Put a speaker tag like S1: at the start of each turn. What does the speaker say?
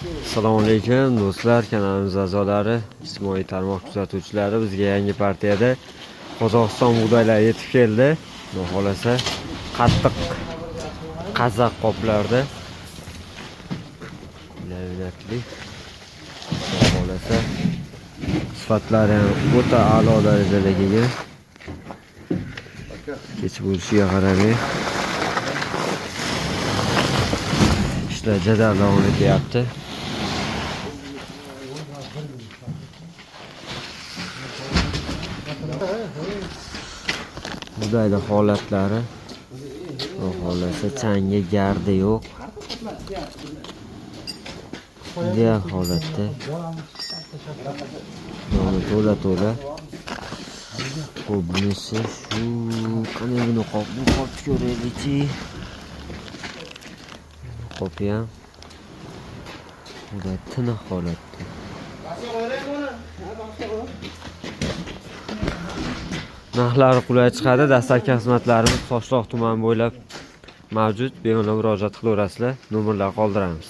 S1: Assalomu alaykum do'stlar, kanalimiz a'zolari, ijtimoiy tarmoq kuzatuvchilari. Bizga yangi partiyada Qozog'iston bug'doylari yetib keldi. Xudo xolasa qattiq qazaq qoplarda. Lavinatli. Xudo xolasa sifatlari ham o'ta a'lo darajada kelgan. Kech bo'lishiga qaramay ishlar jadal davom etyapti. Bug'doyli holatlari, Xudo xolasa changi gardi yo'q. Ideal holatda. To'la. Xo'p, bunisi shu qanday buni qopni ko'raylikchi. Qopi ham juda tiniq holatda. Narxlari qulay chiqadi. Dastlabki xizmatlarimiz Toshloq tumani bo'ylab mavjud. Bemalol murojaat qilaverasizlar. Nomerlar qoldiramiz.